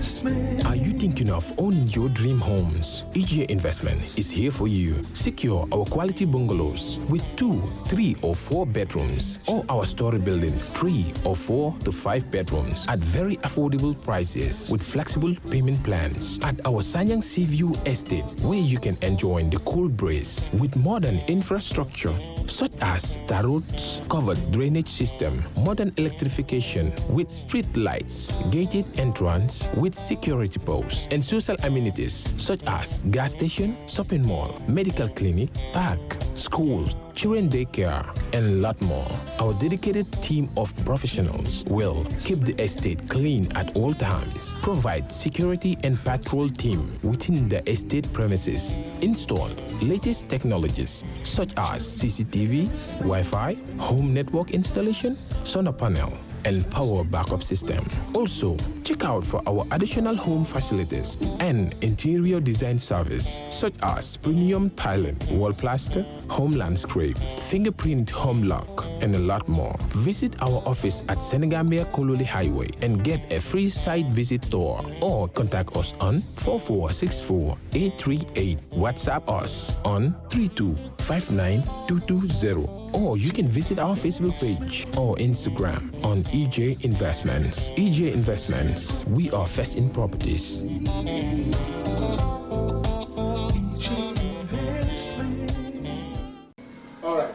Are you thinking of owning your dream homes? EJ Investment is here for you. Secure our quality bungalows with 2, 3, or 4 bedrooms, or our story buildings, 3 or 4 to 5 bedrooms at very affordable prices with flexible payment plans at our Sanyang Seaview Estate, where you can enjoy the cool breeze with modern infrastructure such as tar roads, covered drainage system, modern electrification with street lights, gated entrance with security posts, and social amenities such as gas station, shopping mall, medical clinic, park, schools, children daycare, and a lot more. Our dedicated team of professionals will keep the estate clean at all times, provide security and patrol team within the estate premises, install latest technologies such as CCTV, Wi-Fi, home network installation, solar panel, and power backup system. Also, check out for our additional home facilities and interior design service such as premium tiling, wall plaster, home landscape, fingerprint home lock, and a lot more. Visit our office at Senegambia Kololi Highway and get a free site visit tour, or contact us on 4464838. WhatsApp us on 3259220. Or you can visit our Facebook page or Instagram on EJ Investments. EJ Investments, we are first in properties. All right.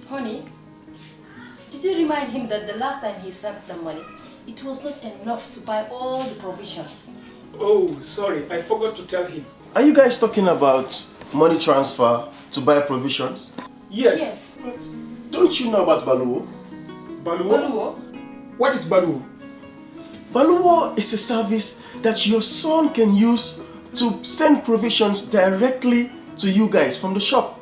Honey, did you remind him that the last time he sent the money, it was not enough to buy all the provisions? Oh, sorry, I forgot to tell him. Are you guys talking about money transfer to buy provisions? Yes. But don't you know about Baluwo? Baluwo? What is Baluwo? Baluwo is a service that your son can use to send provisions directly to you guys from the shop.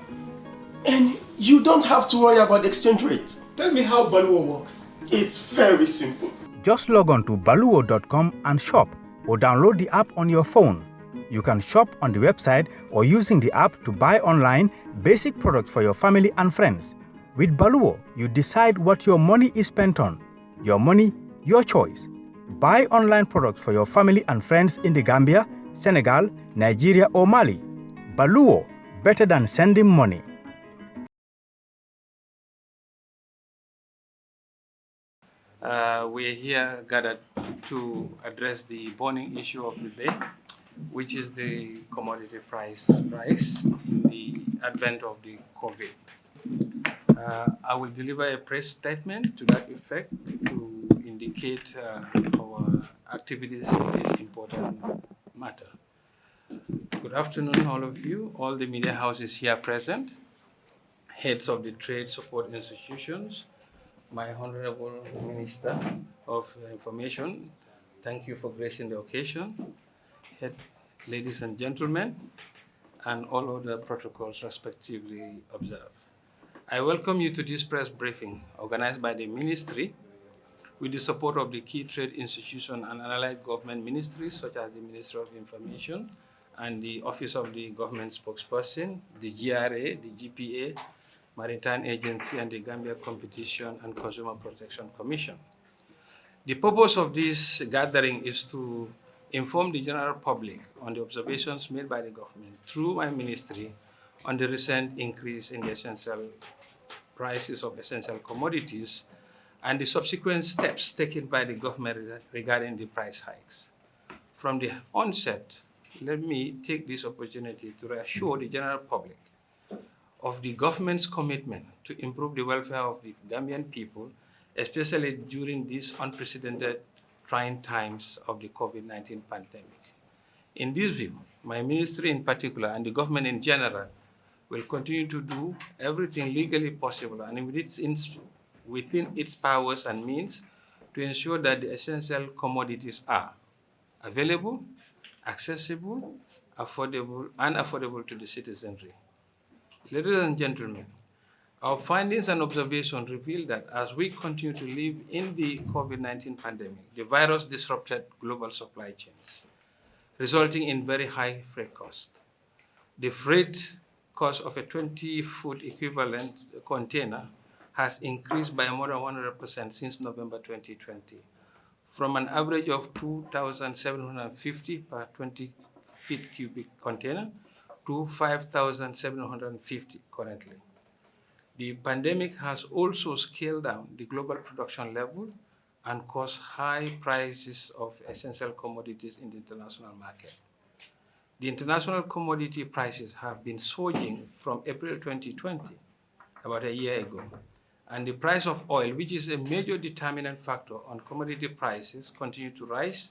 And you don't have to worry about the exchange rate. Tell me how Baluwo works. It's very simple. Just log on to baluwo.com and shop, or download the app on your phone. You can shop on the website or using the app to buy online basic products for your family and friends. With Baluwo, you decide what your money is spent on. Your money, your choice. Buy online products for your family and friends in the Gambia, Senegal, Nigeria, or Mali. Baluwo, better than sending money. We're here gathered to address the burning issue of the day, which is the commodity price rise in the advent of the COVID. I will deliver a press statement to that effect to indicate our activities in this important matter. Good afternoon, all of you, all the media houses here present, heads of the trade support institutions, my Honorable Minister of Information, thank you for gracing the occasion, ladies and gentlemen, and all other protocols respectively observed. I welcome you to this press briefing organized by the Ministry with the support of the key trade institutions and allied government ministries such as the Ministry of Information and the Office of the Government Spokesperson, the GRA, the GPA, Maritime Agency, and the Gambia Competition and Consumer Protection Commission. The purpose of this gathering is to inform the general public on the observations made by the government through my ministry on the recent increase in the essential prices of essential commodities and the subsequent steps taken by the government regarding the price hikes. From the onset, let me take this opportunity to reassure the general public of the government's commitment to improve the welfare of the Gambian people, especially during these unprecedented trying times of the COVID-19 pandemic. In this view, my ministry in particular and the government in general will continue to do everything legally possible and within its powers and means to ensure that the essential commodities are available, accessible, affordable to the citizenry. Ladies and gentlemen, our findings and observations reveal that as we continue to live in the COVID-19 pandemic, the virus disrupted global supply chains, resulting in very high freight costs. The freight cost of a 20-foot equivalent container has increased by more than 100% since November 2020, from an average of 2,750 per 20 feet cubic container to 5,750 currently. The pandemic has also scaled down the global production level and caused high prices of essential commodities in the international market. The international commodity prices have been surging from April 2020, about a year ago, and the price of oil, which is a major determinant factor on commodity prices, continued to rise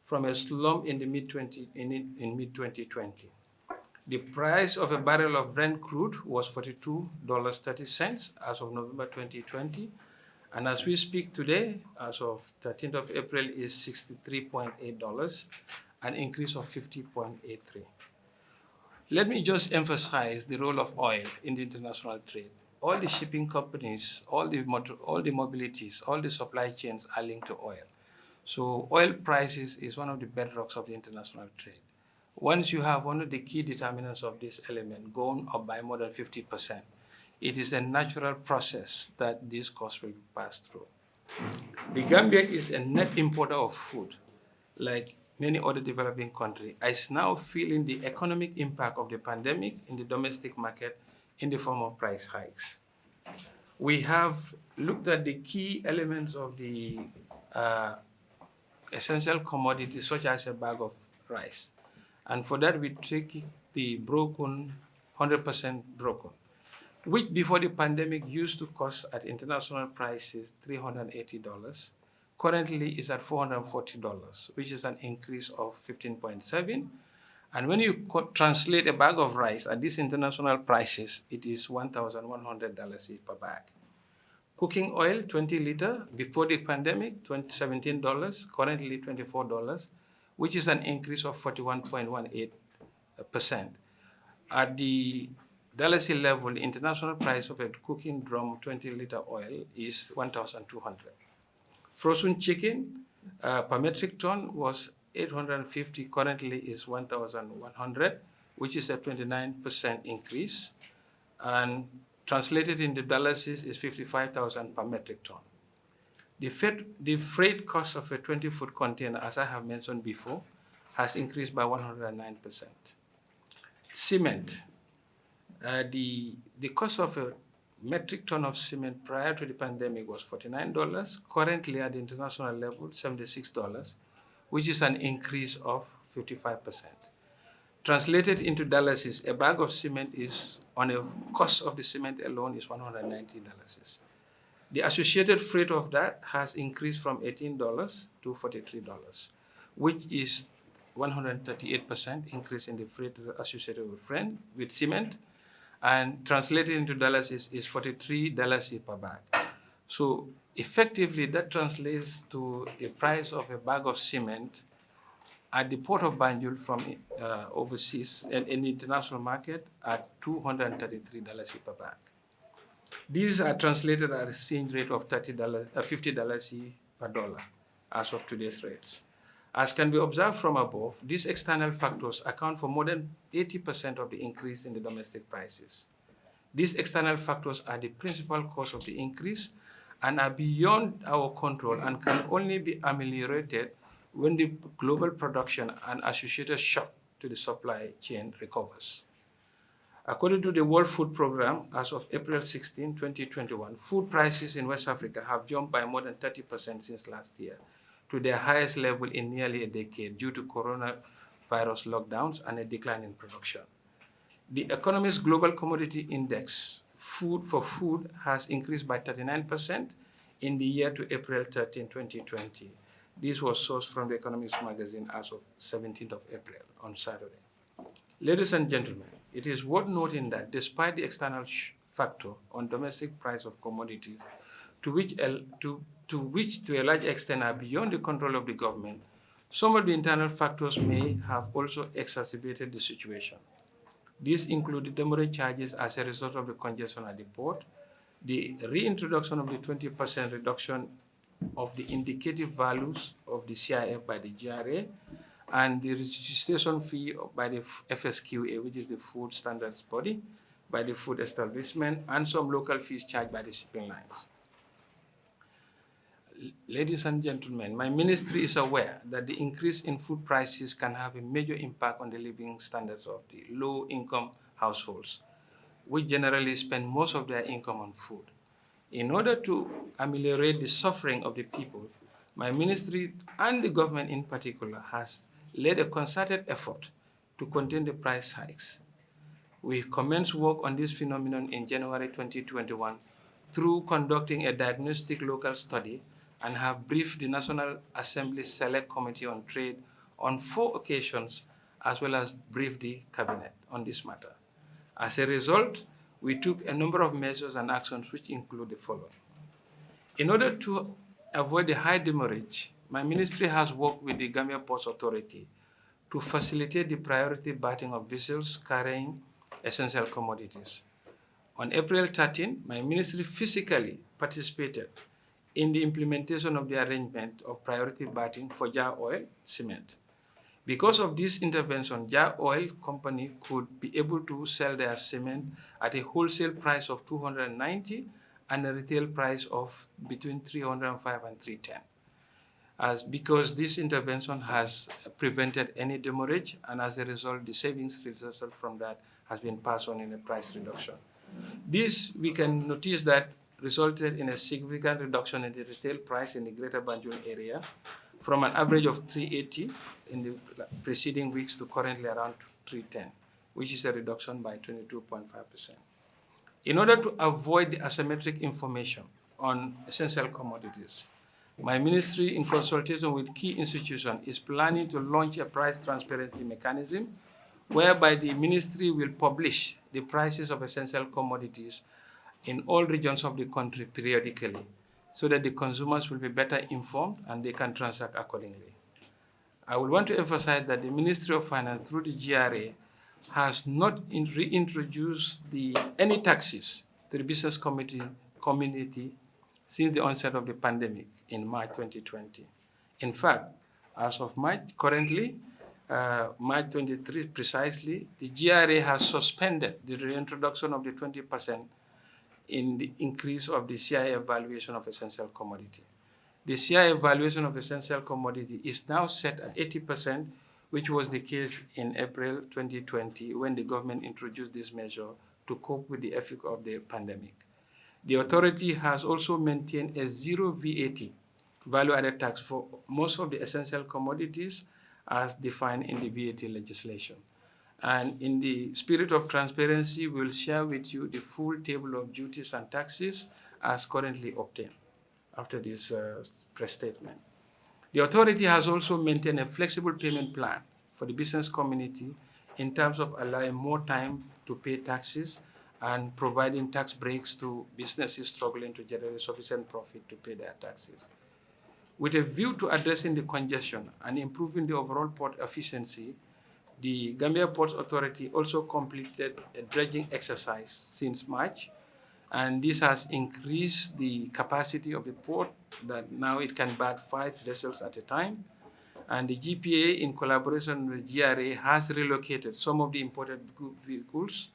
from a slump in the mid-2020. The price of a barrel of Brent crude was $42.30 as of November 2020, and as we speak today, as of 13th of April, is $63.8, an increase of 50.83. Let me just emphasize the role of oil in the international trade. All the shipping companies, all the mobilities, all the supply chains are linked to oil. So oil prices is one of the bedrocks of the international trade. Once you have one of the key determinants of this element gone up by more than 50%, it is a natural process that this cost will pass through. The Gambia is a net importer of food, like many other developing countries, is now feeling the economic impact of the pandemic in the domestic market in the form of price hikes. We have looked at the key elements of the essential commodities, such as a bag of rice. And for that, we take the broken, 100% broken, which before the pandemic used to cost at international prices $380. Currently is at $440, which is an increase of 15.7. And when you translate a bag of rice at these international prices, it is $1,100 per bag. Cooking oil, 20 liter, before the pandemic, $17, currently $24, which is an increase of 41.18%. At the Dallas level, the international price of a cooking drum 20-liter oil is $1,200. Frozen chicken per metric ton was $850, currently is $1,100, which is a 29% increase. And translated into dollars is $55,000 per metric ton. The freight cost of a 20-foot container, as I have mentioned before, has increased by 109%. Cement. The cost of a metric ton of cement prior to the pandemic was $49. Currently at the international level, $76, which is an increase of 55%. Translated into dollars, a bag of cement is, on a cost of the cement alone, is $190. The associated freight of that has increased from $18 to $43, which is 138% increase in the freight associated with cement. And translated into dollars is $43 per bag. So effectively, that translates to the price of a bag of cement at the port of Banjul from overseas and in the international market at $233 per bag. These are translated at an exchange rate of $50 per dollar as of today's rates. As can be observed from above, these external factors account for more than 80% of the increase in the domestic prices. These external factors are the principal cause of the increase and are beyond our control and can only be ameliorated when the global production and associated shock to the supply chain recovers. According to the World Food Programme, as of April 16, 2021, food prices in West Africa have jumped by more than 30% since last year, to their highest level in nearly a decade due to coronavirus lockdowns and a decline in production. The Economist Global Commodity Index for food has increased by 39% in the year to April 13, 2020. This was sourced from the Economist magazine as of 17th of April on Saturday. Ladies and gentlemen, it is worth noting that despite the external factor on domestic price of commodities, to which to a large extent are beyond the control of the government, some of the internal factors may have also exacerbated the situation. These include the demurrage charges as a result of the congestion at the port, the reintroduction of the 20% reduction of the indicative values of the CIF by the GRA, and the registration fee by the FSQA, which is the Food Standards Body, by the food establishment, and some local fees charged by the shipping lines. Ladies and gentlemen, my ministry is aware that the increase in food prices can have a major impact on the living standards of the low-income households, which generally spend most of their income on food. In order to ameliorate the suffering of the people, my ministry and the government in particular has led a concerted effort to contain the price hikes. We commenced work on this phenomenon in January 2021 through conducting a diagnostic local study and have briefed the National Assembly Select Committee on Trade on 4 occasions, as well as briefed the Cabinet on this matter. As a result, we took a number of measures and actions which include the following. In order to avoid the high demurrage, my ministry has worked with the Gambia Ports Authority to facilitate the priority berthing of vessels carrying essential commodities. On April 13, my ministry physically participated in the implementation of the arrangement of priority berthing for jar oil cement. Because of this intervention, jar oil company could be able to sell their cement at a wholesale price of $290 and a retail price of between $305 and $310. Because this intervention has prevented any demurrage, and as a result, the savings resulted from that has been passed on in a price reduction. This, we can notice that resulted in a significant reduction in the retail price in the Greater Banjul area from an average of $380 in the preceding weeks to currently around $310, which is a reduction by 22.5%. In order to avoid the asymmetric information on essential commodities, my ministry, in consultation with key institutions, is planning to launch a price transparency mechanism whereby the ministry will publish the prices of essential commodities in all regions of the country periodically so that the consumers will be better informed and they can transact accordingly. I would want to emphasize that the Ministry of Finance, through the GRA, has not reintroduced any taxes to the business community since the onset of the pandemic in March 2020. In fact, as of March, currently, March 23 precisely, the GRA has suspended the reintroduction of the 20% in the increase of the CIF valuation of essential commodity. The CIF valuation of essential commodity is now set at 80%, which was the case in April 2020 when the government introduced this measure to cope with the effect of the pandemic. The authority has also maintained a zero VAT value-added tax for most of the essential commodities as defined in the VAT legislation. And in the spirit of transparency, we'll share with you the full table of duties and taxes as currently obtained after this press statement. The authority has also maintained a flexible payment plan for the business community in terms of allowing more time to pay taxes and providing tax breaks to businesses struggling to generate sufficient profit to pay their taxes. With a view to addressing the congestion and improving the overall port efficiency, the Gambia Ports Authority also completed a dredging exercise since March, and this has increased the capacity of the port that now it can berth 5 vessels at a time. And the GPA, in collaboration with GRA, has relocated some of the imported vehicles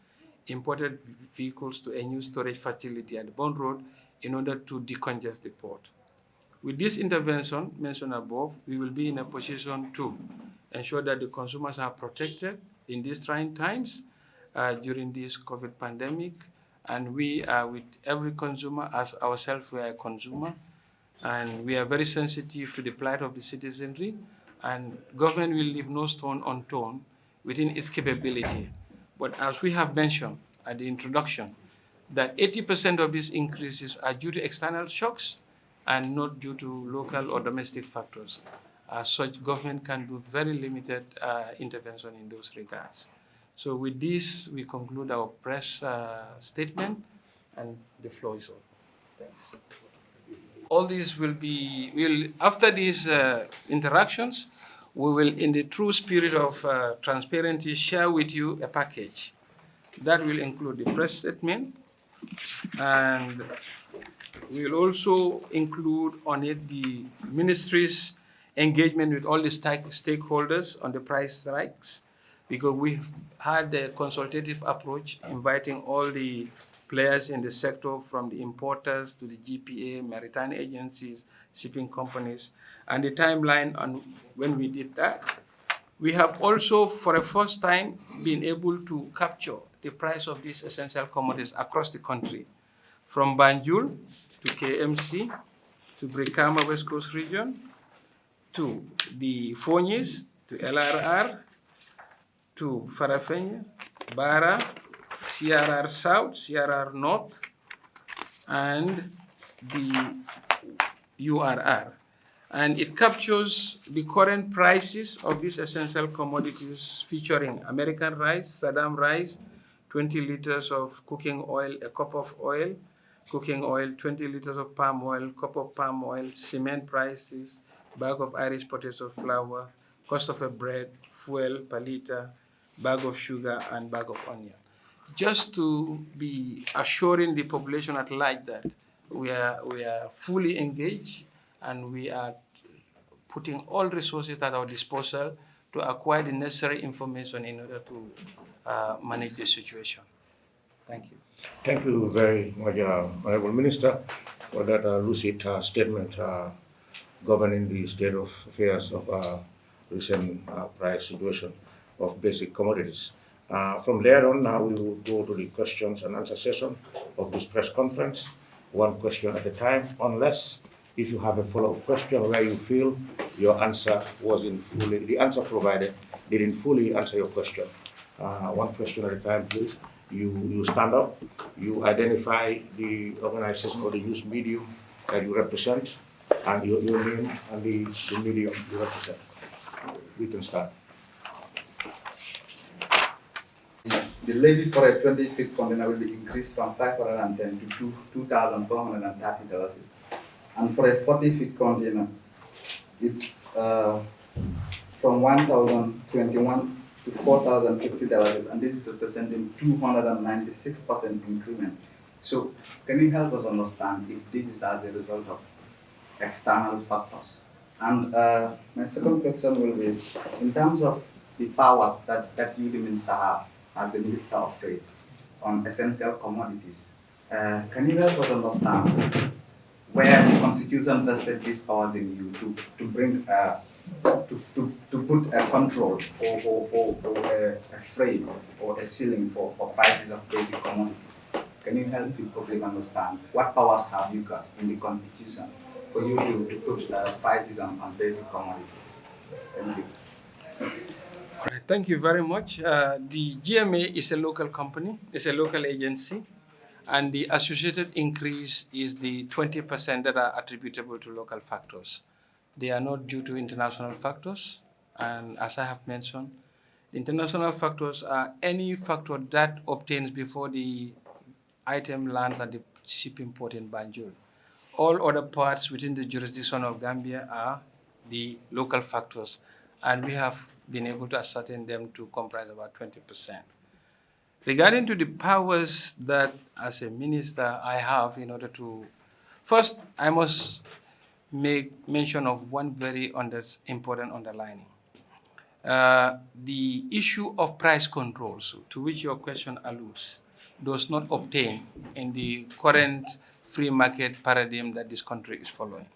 to a new storage facility at Bond Road in order to decongest the port. With this intervention mentioned above, we will be in a position to ensure that the consumers are protected in these trying times during this COVID pandemic. And we are with every consumer as ourselves, we are a consumer. And we are very sensitive to the plight of the citizenry. And government will leave no stone unturned within its capability. But as we have mentioned at the introduction, that 80% of these increases are due to external shocks and not due to local or domestic factors. As such, government can do very limited intervention in those regards. So with this, we conclude our press statement, and the floor is open. Thanks. All these after these interactions, we will, in the true spirit of transparency, share with you a package that will include the press statement, and we will also include on it the ministry's engagement with all the stakeholders on the price hikes, because we've had a consultative approach, inviting all the players in the sector, from the importers to the GPA, maritime agencies, shipping companies, and the timeline on when we did that. We have also, for the first time, been able to capture the price of these essential commodities across the country, from Banjul to KMC, to Brikama West Coast region, to the Fonyis, to LRR, to Farafenye, Bara, CRR South, CRR North, and the URR. And it captures the current prices of these essential commodities, featuring American rice, Saddam rice, 20 liters of cooking oil, a cup of oil, cooking oil, 20 liters of palm oil, cup of palm oil, cement prices, bag of Irish potato flour, cost of a bread, fuel per liter, bag of sugar, and bag of onion. Just to be assuring the population at large that we are fully engaged and we are putting all resources at our disposal to acquire the necessary information in order to manage the situation. Thank you. Thank you very much, Honorable Minister, for that lucid statement governing the state of affairs of recent price situation of basic commodities. From there on, now we will go to the questions and answer session of this press conference, one question at a time, unless if you have a follow-up question where you feel your answer wasn't fully, the answer provided didn't fully answer your question. One question at a time, please. You stand up, you identify the organization or the news medium that you represent, and your name and the medium you represent. We can start. The levy for a 20-feet container will be increased from $510 to $2,430. And for a 40-feet container, it's from $1,021 to $4,050, and this is representing 296% increment. So, can you help us understand if this is as a result of external factors? And my second question will be, in terms of the powers that you, the Minister, have as the Minister of Trade on essential commodities, can you help us understand where the Constitution vested these powers in you to bring to put a control or a frame or a ceiling for prices of basic commodities? Can you help the public understand what powers have you got in the Constitution for you to put prices on basic commodities? Thank you. All right, thank you very much. The GMA is a local company, it's a local agency, and the associated increase is the 20% that are attributable to local factors. They are not due to international factors, and as I have mentioned, international factors are any factor that obtains before the item lands at the shipping port in Banjul. All other parts within the jurisdiction of Gambia are the local factors, and we have been able to ascertain them to comprise about 20%. Regarding to the powers that, as a minister, I have in order to, first, I must make mention of one very important underlining. The issue of price controls, to which your question alludes, does not obtain in the current free market paradigm that this country is following.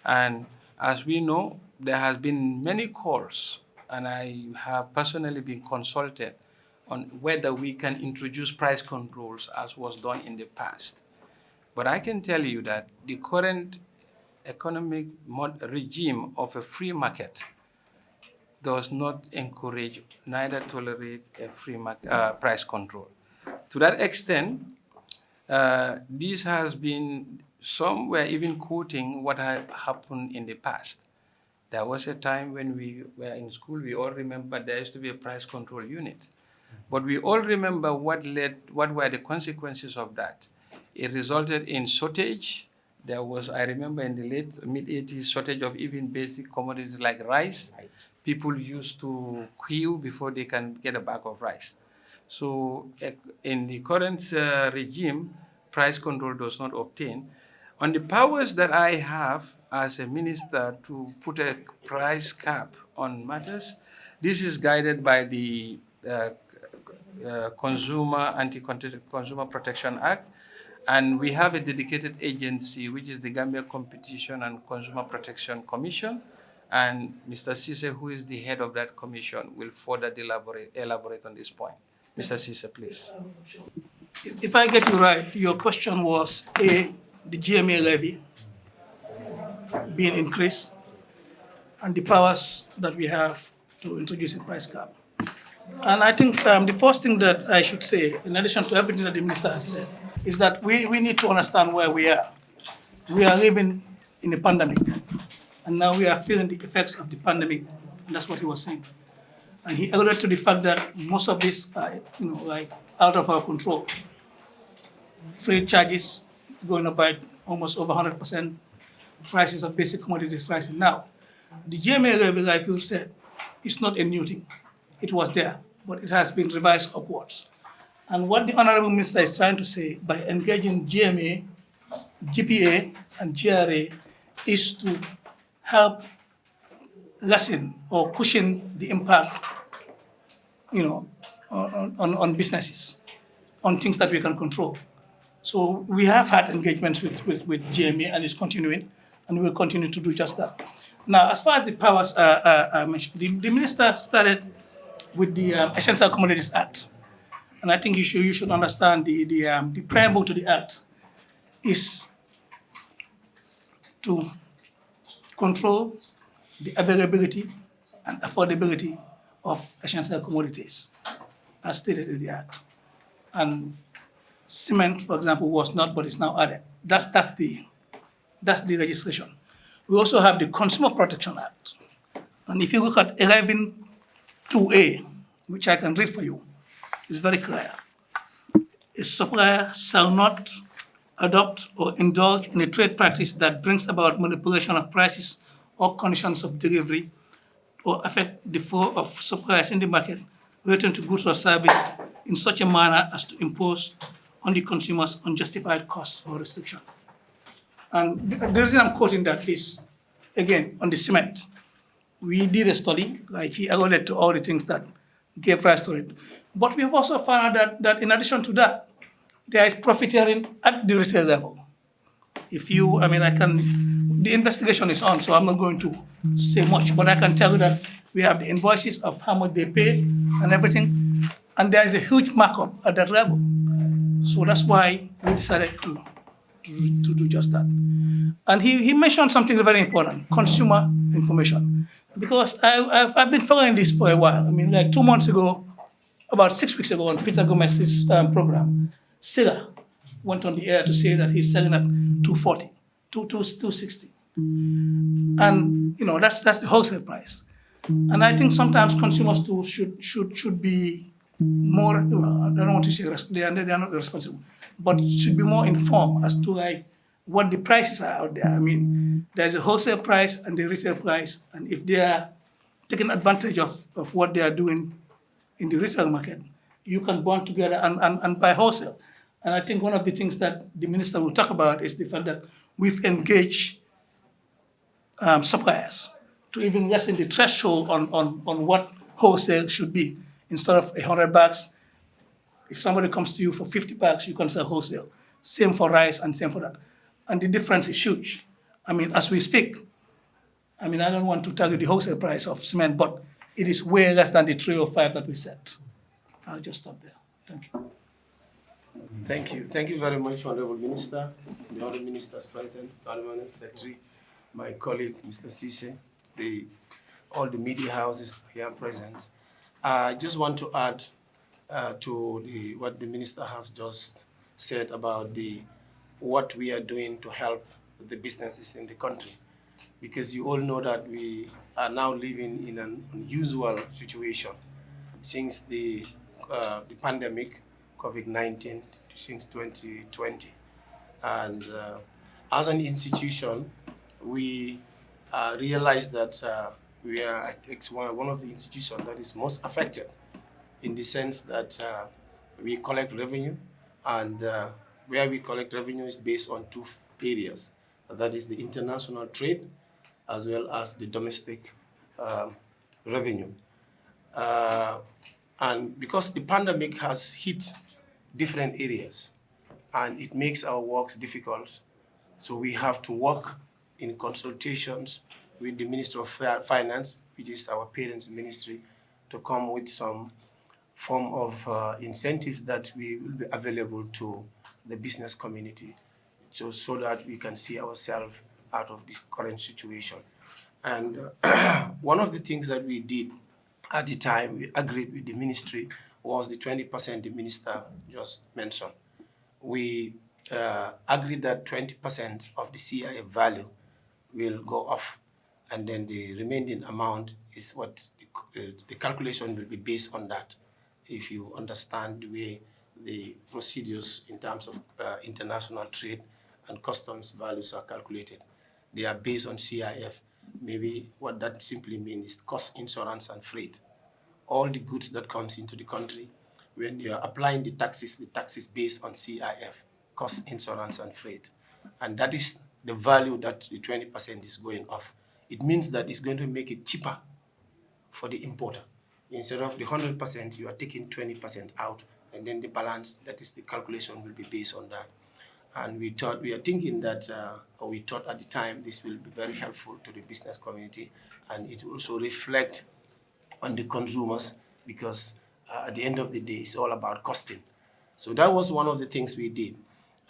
And as we know, there has been many calls, and I have personally been consulted on whether we can introduce price controls as was done in the past. But I can tell you that the current economic regime of a free market does not encourage, neither tolerate a free price control. To that extent, this has been, some were even quoting what had happened in the past. There was a time when we were in school, we all remember there used to be a price control unit. But we all remember what were the consequences of that. It resulted in shortage. There was, I remember in the late mid-80s, shortage of even basic commodities like rice. People used to queue before they can get a bag of rice. So in the current regime, price control does not obtain. On the powers that I have as a minister to put a price cap on matters, this is guided by the Anti-Consumer Protection Act, and we have a dedicated agency, which is the Gambia Competition and Consumer Protection Commission. And Mr. Cisse, who is the head of that commission, will further elaborate on this point. Mr. Cisse, please. If I get you right, your question was A, the GMA levy being increased, and the powers that we have to introduce a price cap. And I think the first thing that I should say, in addition to everything that the minister has said, is that we need to understand where we are. We are living in a pandemic, and now we are feeling the effects of the pandemic, and that's what he was saying. And he alluded to the fact that most of this are, like out of our control. Freight charges going up by almost over 100%, prices of basic commodities rising. Now, the GMA levy, like you said, is not a new thing. It was there, but it has been revised upwards. And what the Honorable Minister is trying to say by engaging GMA, GPA, and GRA is to help lessen or cushion the impact, on businesses, on things that we can control. So we have had engagements with GMA, and it's continuing, and we will continue to do just that. Now, as far as the powers are mentioned, the minister started with the Essential Commodities Act. And I think you should understand the preamble to the act is to control the availability and affordability of essential commodities, as stated in the act. And cement, for example, was not, but it's now added. That's the legislation. We also have the Consumer Protection Act. And if you look at 11(2)(a), which I can read for you, it's very clear. A supplier shall not adopt or indulge in a trade practice that brings about manipulation of prices or conditions of delivery or affect the flow of suppliers in the market relating to goods or service in such a manner as to impose on the consumers unjustified cost or restriction. And the reason I'm quoting that is, again, on the cement. We did a study, like he alluded to all the things that gave rise to it. But we have also found out that in addition to that, there is profiteering at the retail level. The investigation is on, so I'm not going to say much, but I can tell you that we have the invoices of how much they pay and everything, and there is a huge markup at that level. So that's why we decided to do just that. And he mentioned something very important, consumer information. Because I've been following this for a while. Like 2 months ago, about 6 weeks ago on Peter Gomez's program, Silla went on the air to say that he's selling at 240, 260. And that's the wholesale price. And I think sometimes consumers too should be more, I don't want to say they are not responsible, but should be more informed as to what the prices are out there. There's a wholesale price and the retail price, and if they are taking advantage of what they are doing in the retail market, you can bond together and buy wholesale. And I think one of the things that the minister will talk about is the fact that we've engaged suppliers to even lessen the threshold on what wholesale should be. Instead of 100 bags, if somebody comes to you for 50 bags, you can sell wholesale. Same for rice and same for that. And the difference is huge. As we speak, I don't want to tell you the wholesale price of cement, but it is way less than the 305 that we set. I'll just stop there. Thank you. Thank you. Thank you very much, Honorable Minister, the Honorable Minister's President, Honorable Secretary, my colleague, Mr. Cisse, all the media houses here present. I just want to add to what the Minister has just said about what we are doing to help the businesses in the country. Because you all know that we are now living in an unusual situation since the pandemic, COVID-19, since 2020. And as an institution, we realized that we are one of the institutions that is most affected in the sense that we collect revenue, and where we collect revenue is based on two areas. That is the international trade as well as the domestic revenue. And because the pandemic has hit different areas and it makes our works difficult, so we have to work in consultations with the Ministry of Finance, which is our parents' ministry, to come with some form of incentives that will be available to the business community, so that we can see ourselves out of this current situation. And one of the things that we did at the time, we agreed with the ministry, was the 20% the minister just mentioned. We agreed that 20% of the CIF value will go off, and then the remaining amount is what the calculation will be based on that. If you understand the way the procedures in terms of international trade and customs values are calculated, they are based on CIF. Maybe what that simply means is cost, insurance, and freight. All the goods that comes into the country, when you are applying the taxes based on CIF, cost, insurance, and freight. And that is the value that the 20% is going off. It means that it's going to make it cheaper for the importer. Instead of the 100%, you are taking 20% out, and then the balance, that is the calculation, will be based on that. And we are thinking that, or we thought at the time, this will be very helpful to the business community, and it will also reflect on the consumers, because at the end of the day, it's all about costing. So that was one of the things we did.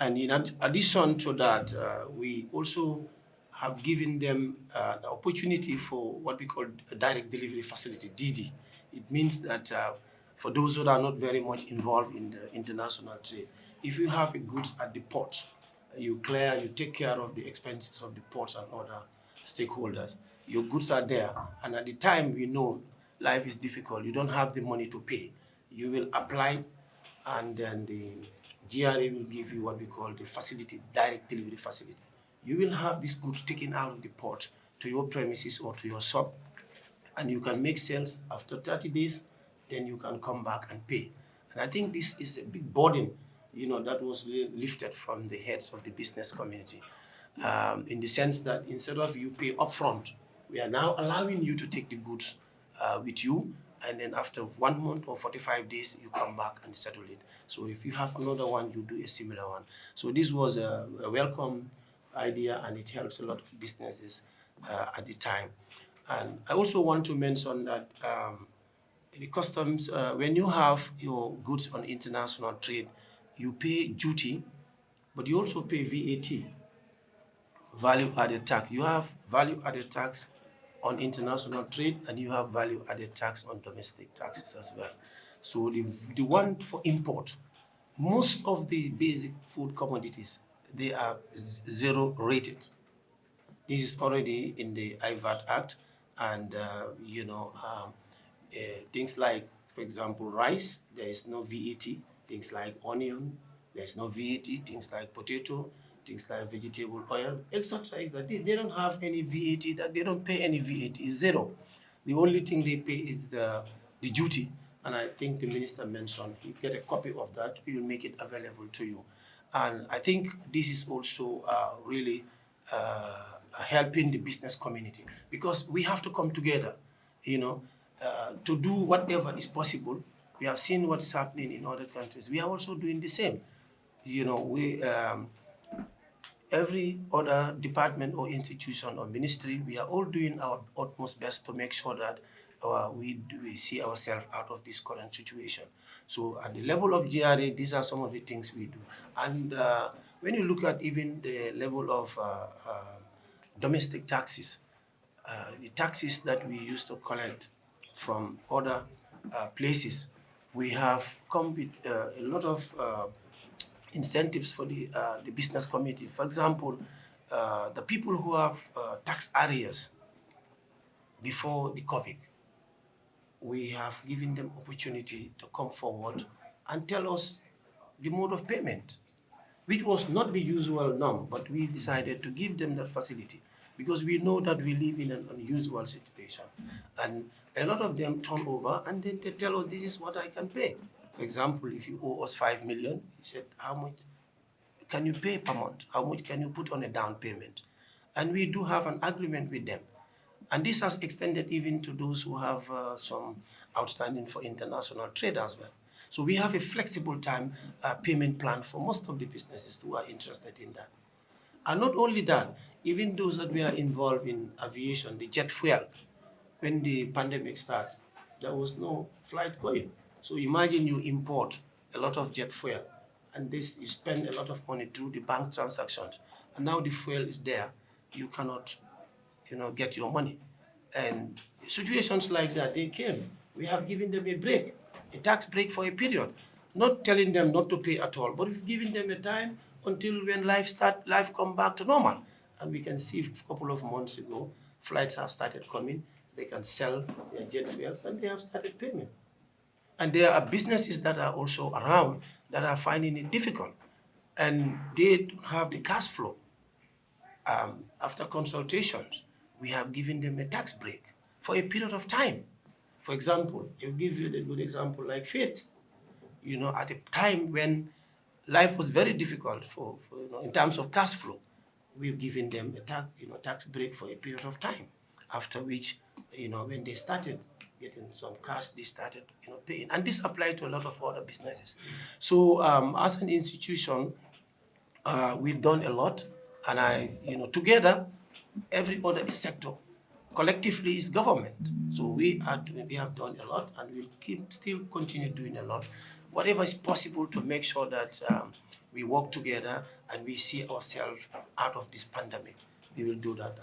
And in addition to that, we also have given them the opportunity for what we call a direct delivery facility, DD. It means that for those who are not very much involved in the international trade, if you have a goods at the port, you take care of the expenses of the ports and other stakeholders. Your goods are there, and at the time we know life is difficult, you don't have the money to pay, you will apply, and then the GRA will give you what we call the facility, direct delivery facility. You will have these goods taken out of the port to your premises or to your shop, and you can make sales after 30 days, then you can come back and pay. And I think this is a big burden, that was lifted from the heads of the business community, in the sense that instead of you pay upfront, we are now allowing you to take the goods with you, and then after 1 month or 45 days, you come back and settle it. So if you have another one, you do a similar one. So this was a welcome idea, and it helps a lot of businesses at the time. And I also want to mention that the customs, when you have your goods on international trade, you pay duty, but you also pay VAT, value-added tax. You have value-added tax on international trade, and you have value-added tax on domestic taxes as well. So the one for import, most of the basic food commodities, they are zero rated. This is already in the IVAT Act, and things like, for example, rice, there is no VAT. Things like onion, there is no VAT. Things like potato, things like vegetable oil, etc. They don't have any VAT. That they don't pay any VAT. It's zero. The only thing they pay is the duty. And I think the minister mentioned, you get a copy of that, we will make it available to you. And I think this is also really helping the business community, because we have to come together, to do whatever is possible. We have seen what is happening in other countries. We are also doing the same. Every other department or institution or ministry, we are all doing our utmost best to make sure that we see ourselves out of this current situation. So at the level of GRA, these are some of the things we do. And when you look at even the level of domestic taxes, the taxes that we used to collect from other places, we have come with a lot of incentives for the business community. For example, the people who have tax arrears before the COVID, we have given them opportunity to come forward and tell us the mode of payment, which was not the usual norm, but we decided to give them that facility because we know that we live in an unusual situation. And a lot of them turn over and then they tell us, this is what I can pay. For example, if you owe us 5 million, you said, how much can you pay per month? How much can you put on a down payment? And we do have an agreement with them. And this has extended even to those who have some outstanding for international trade as well. So we have a flexible time payment plan for most of the businesses who are interested in that. And not only that, even those that were involved in aviation, the jet fuel, when the pandemic starts, there was no flight going. So imagine you import a lot of jet fuel, and this you spend a lot of money through the bank transactions, and now the fuel is there, you cannot, get your money. And situations like that, they came. We have given them a break, a tax break for a period, not telling them not to pay at all, but giving them a time until when life come back to normal. And we can see a couple of months ago, flights have started coming. They can sell their jet fuels, and they have started payment. And there are businesses that are also around that are finding it difficult, and they don't have the cash flow. After consultations, we have given them a tax break for a period of time. For example, I'll give you a good example like ferries. At a time when life was very difficult for in terms of cash flow, we've given them a tax break for a period of time. After which, when they started getting some cash, they started, paying. And this applied to a lot of other businesses. So as an institution, we've done a lot, and together, every other sector, collectively is government. So we have done a lot, and we'll still continue doing a lot. Whatever is possible to make sure that we work together and we see ourselves out of this pandemic, we will do that.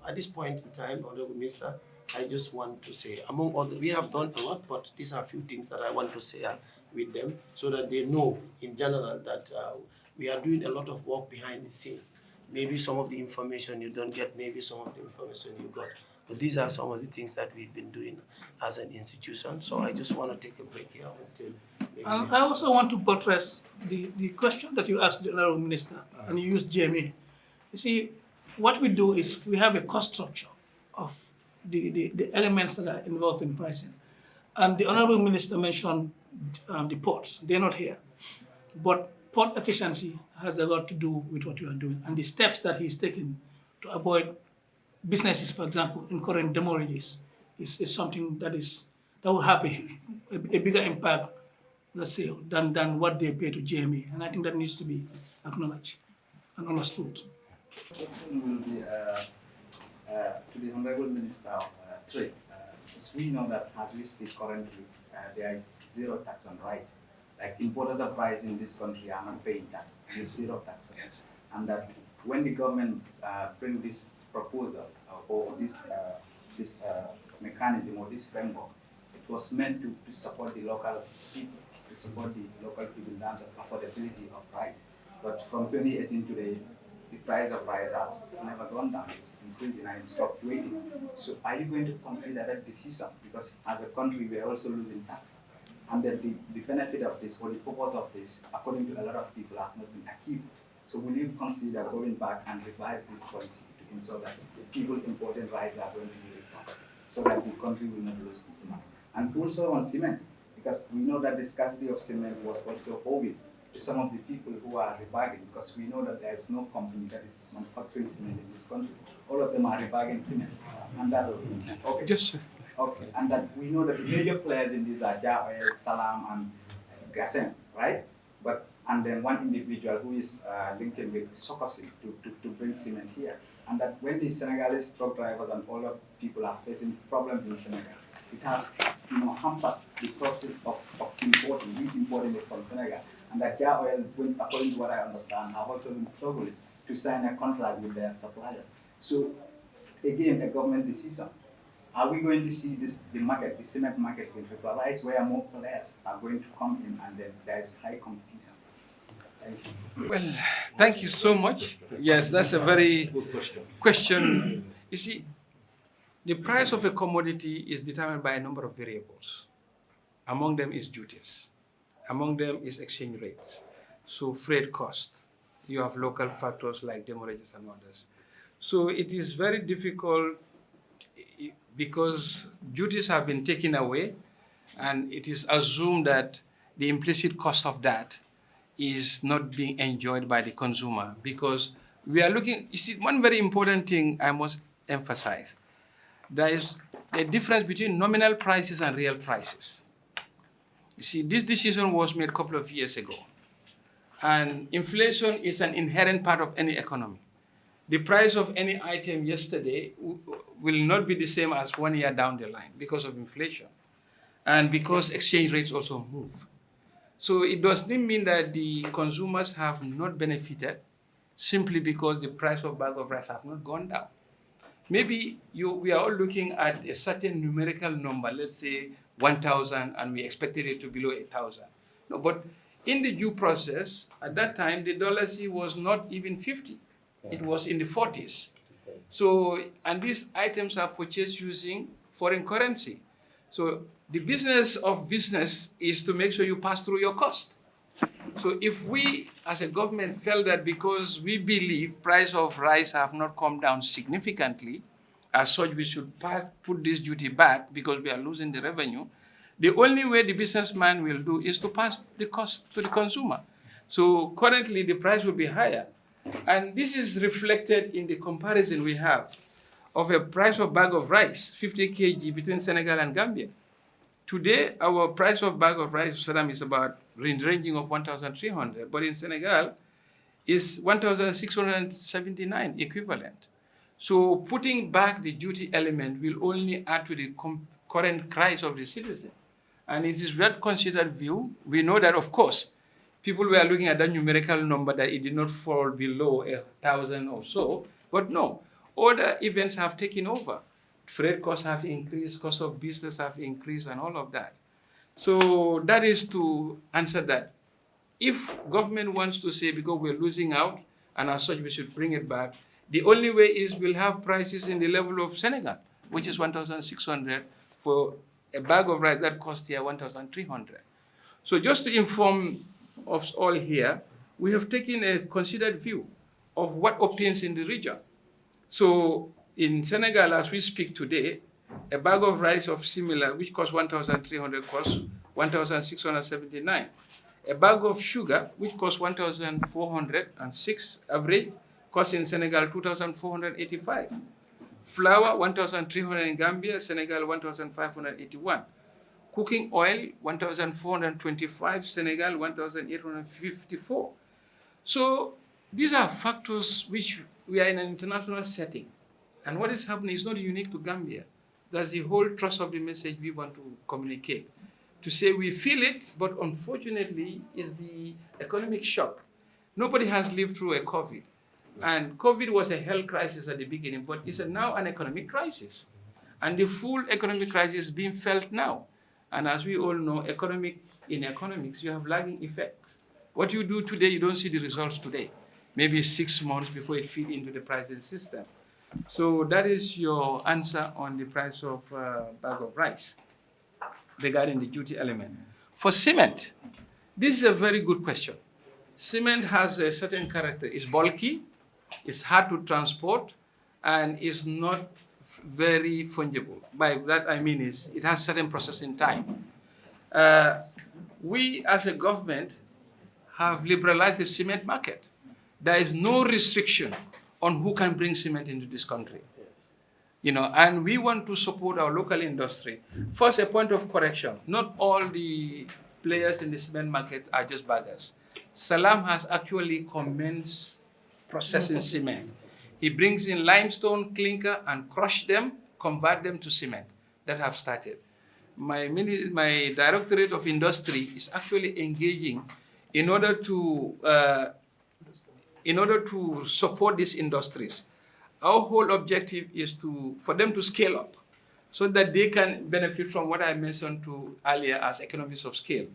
At this point in time, Honorable Minister, I just want to say, among other, we have done a lot, but these are a few things that I want to share with them so that they know in general that we are doing a lot of work behind the scene. Maybe some of the information you don't get, maybe some of the information you got. But these are some of the things that we've been doing as an institution. So I just want to take a break here until... I also want to buttress the question that you asked the Honorable Minister, and you used Jamie. You see, what we do is we have a cost structure of the elements that are involved in pricing. And the Honorable Minister mentioned the ports. They're not here. But port efficiency has a lot to do with what you are doing, and the steps that he's taking to avoid businesses, for example, incurring demurrages is something that will have a bigger impact, let's say, than what they pay to GMA. And I think that needs to be acknowledged and understood. Question will be to the Honorable Minister of Trade. Because we know that as we speak currently, there is zero tax on rice. Like importers of rice in this country are not paying tax. There's zero tax on it. And that when the government bring this proposal or this mechanism or this framework, it was meant to support the local people, to support the local people in terms of affordability of rice. But from 2018 today, the price of rice has never gone down. It's increasing and it's fluctuating. So are you going to consider that decision? Because as a country, we are also losing tax. And that the benefit of this or the purpose of this, according to a lot of people, has not been achieved. So will you consider going back and revise this policy to ensure that the people importing rice are going to be taxed so that the country will not lose this money? And also on cement, because we know that the scarcity of cement was also owing to some of the people who are rebagging, because we know that there is no company that is manufacturing cement in this country. All of them are rebagging cement. And that, okay. Okay, and that we know that the major players in these are Jar Oil, Salam, and Gassen, right? And then one individual who is linking with Sokosi to bring cement here. And that when the Senegalese truck drivers and all of people are facing problems in Senegal, it has hampered the process of importing it from Senegal. And that Jar Oil, according to what I understand, have also been struggling to sign a contract with their suppliers. So again, a government decision. Are we going to see the cement market will liberalize where more players are going to come in and then there is high competition? Thank you. Well, thank you so much. Yes, that's a very good question. You see, the price of a commodity is determined by a number of variables. Among them is duties. Among them is exchange rates. So freight cost. You have local factors like demurrages and others. So it is very difficult because duties have been taken away, and it is assumed that the implicit cost of that is not being enjoyed by the consumer, because we are looking, you see, one very important thing I must emphasize, there a difference between nominal prices and real prices. You see, this decision was made a couple of years ago. And inflation is an inherent part of any economy. The price of any item yesterday will not be the same as 1 year down the line because of inflation and because exchange rates also move. So it does not mean that the consumers have not benefited simply because the price of bag of rice have not gone down. Maybe we are all looking at a certain numerical number, let's say 1,000, and we expected it to be below 1,000. No, but in the due process, at that time, the dollar C was not even 50. It was in the 40s. So, and these items are purchased using foreign currency. So the business of business is to make sure you pass through your cost. So if we, as a government, felt that because we believe price of rice have not come down significantly, as such we should put this duty back because we are losing the revenue, the only way the businessman will do is to pass the cost to the consumer. So currently the price will be higher. And this is reflected in the comparison we have of a price of bag of rice, 50 kg between Senegal and Gambia. Today, our price of bag of rice, Saddam, is about ranging of 1,300, but in Senegal is 1,679 equivalent. So putting back the duty element will only add to the current cries of the citizen. And it is that considered view. We know that, of course, people were looking at that numerical number that it did not fall below 1,000 or so, but no, other events have taken over. Freight costs have increased, cost of business have increased, and all of that. So that is to answer that. If government wants to say, because we're losing out, and as such we should bring it back, the only way is we'll have prices in the level of Senegal, which is 1,600 for a bag of rice that costs here 1,300. So just to inform us all here, we have taken a considered view of what obtains in the region. So in Senegal, as we speak today, a bag of rice of similar, which costs 1,300, costs 1,679. A bag of sugar, which costs 1,406 average, costs in Senegal 2,485. Flour, 1,300 in Gambia, Senegal 1,581. Cooking oil, 1,425, Senegal 1,854. So these are factors which we are in an international setting. And what is happening is not unique to Gambia. That's the whole thrust of the message we want to communicate. To say we feel it, but unfortunately, is the economic shock. Nobody has lived through a COVID. And COVID was a health crisis at the beginning, but it's now an economic crisis. And the full economic crisis is being felt now. And as we all know, in economics, you have lagging effects. What you do today, you don't see the results today. Maybe 6 months before it feeds into the pricing system. So that is your answer on the price of bag of rice regarding the duty element. For cement, this is a very good question. Cement has a certain character. It's bulky, it's hard to transport, and is not very fungible. By that I mean is it has certain processing time. We as a government have liberalized the cement market. There is no restriction on who can bring cement into this country. Yes. You know, and we want to support our local industry. First, a point of correction. Not all the players in the cement market are just baggers. Salam has actually commenced processing cement. He brings in limestone, clinker, and crush them, convert them to cement. That have started. My Directorate of Industry is actually engaging in order to support these industries. Our whole objective is for them to scale up so that they can benefit from what I mentioned earlier as economies of scale.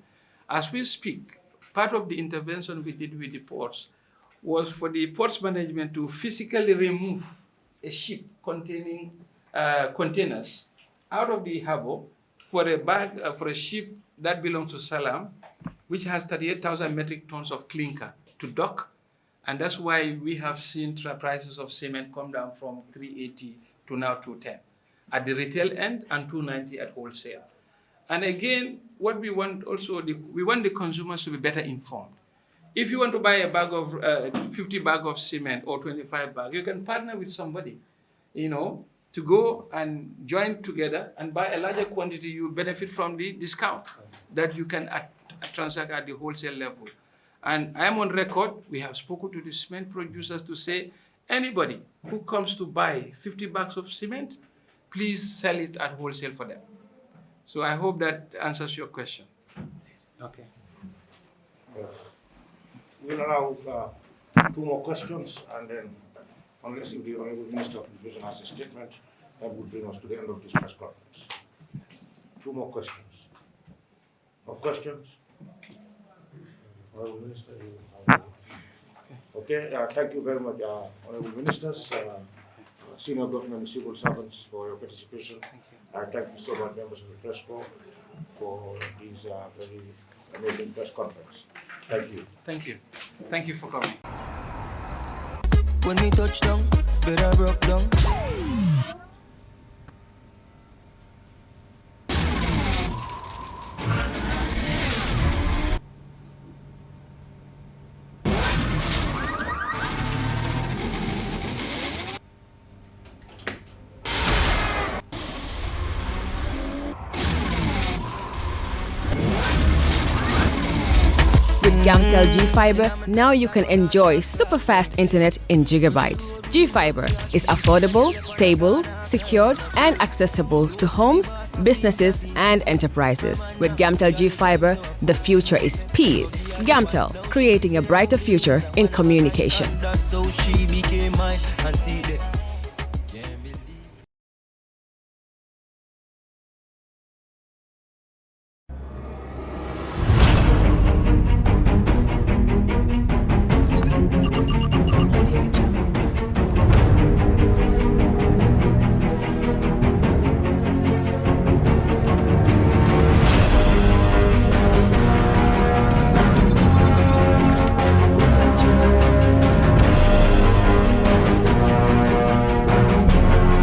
As we speak, part of the intervention we did with the ports was for the ports management to physically remove a ship containing containers out of the harbor for a ship that belongs to Salam, which has 38,000 metric tons of clinker to dock. And that's why we have seen prices of cement come down from 380 to now 210 at the retail end and 290 at wholesale. And again, what we want also, we want the consumers to be better informed. If you want to buy a bag of 50 bag of cement or 25 bag, you can partner with somebody, you know, to go and join together and buy a larger quantity, you benefit from the discount that you can transact at the wholesale level. And I am on record, we have spoken to the cement producers to say, anybody who comes to buy 50 bags of cement, please sell it at wholesale for them. So I hope that answers your question. Okay. Yes. We'll allow 2 more questions, and then, unless if the Honorable Minister of Education has a statement, that would bring us to the end of this press conference. 2 more questions. More questions? Honorable Minister, okay, thank you very much, Honorable Ministers, senior government and civil servants, for your participation. Thank you so much, members of the press corps, for this very amazing press conference. Thank you. Thank you. Thank you for coming. When we touch down, better broke down. Gamtel G-Fiber, now you can enjoy super fast internet in gigabytes. G-Fiber is affordable, stable, secured, and accessible to homes, businesses, and enterprises. With Gamtel G-Fiber, the future is speed. Gamtel, creating a brighter future in communication. So she became mine and see the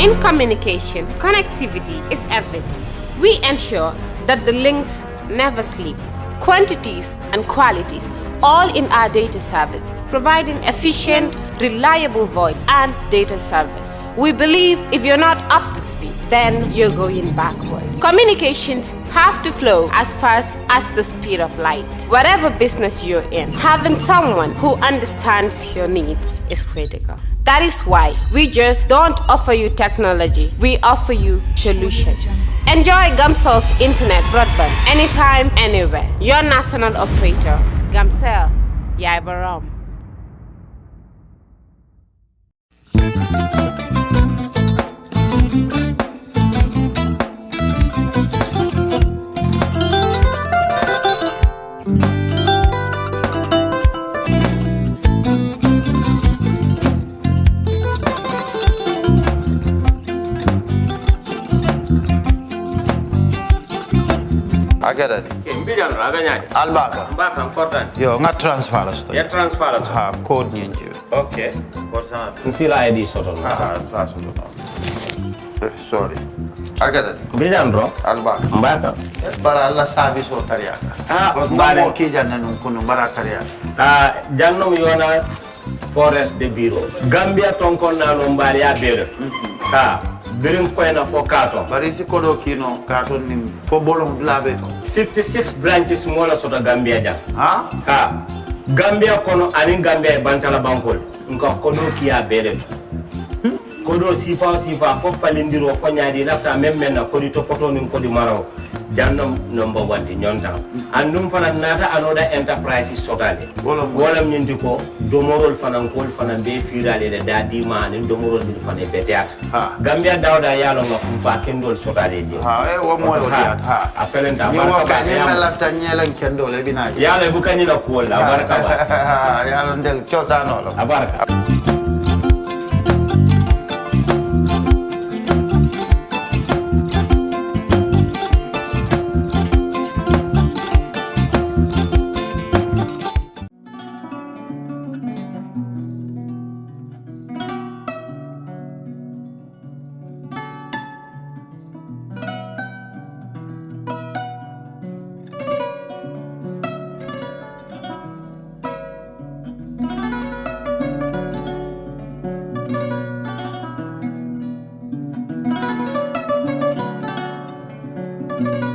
In communication, connectivity is everything. We ensure that the links never sleep. Quantities and qualities, all in our data service, providing efficient, reliable voice and data service. We believe if you're not up to speed, then you're going backwards. Communications have to flow as fast as the speed of light. Whatever business you're in, having someone who understands your needs is critical. That is why we just don't offer you technology, we offer you solutions. Enjoy Gamcel's internet broadband anytime, anywhere. Your national operator, Gamcel, Yaibaram. Agada di. Mbijan aganya. Albaka. Mbaka important. Yo, nga transfer la sto. Ya transfer la sto. Ha, code nyinji. Okay. Important. Nsila ID soto. Ah, sa soto. Sorry. Agada di. Mbijan bro. Albaka. Mbaka. Bara alla service o tariaka. Ah, mbare. Mo ki janna nun kunu bara tariaka. Ah, janno mi yona forest de bureau. Gambia tonkon na no mbare ya bere. Ha. Birim koyna fo kato. Bari si kodo kino kato nim fo bolong labe. 56 branches mola sota Gambia jam. Ha? Ha. Gambia kono ani Gambia bantala bankol. Nka kodo kiya bere. Kodo sifa fo falindiro fo nyaadi lafta memmen na kodi to poto nin kodi maraw. Jannom number 1 ti nyonta. Andum fana nata another enterprise sotale. Wolam nyindi ko domorol fana kol fana be firale de dadi man domorol dir fana beteat. Gambia dawda yalo ngam fa kendol sotale je. Ha e wo moyo diat ha. Apelenta barka ba. Ni ma lafta nyelen kendol e binaji. Yalo bu kanila ko la barka ba. Yalo ndel chosano lo. Barka. you.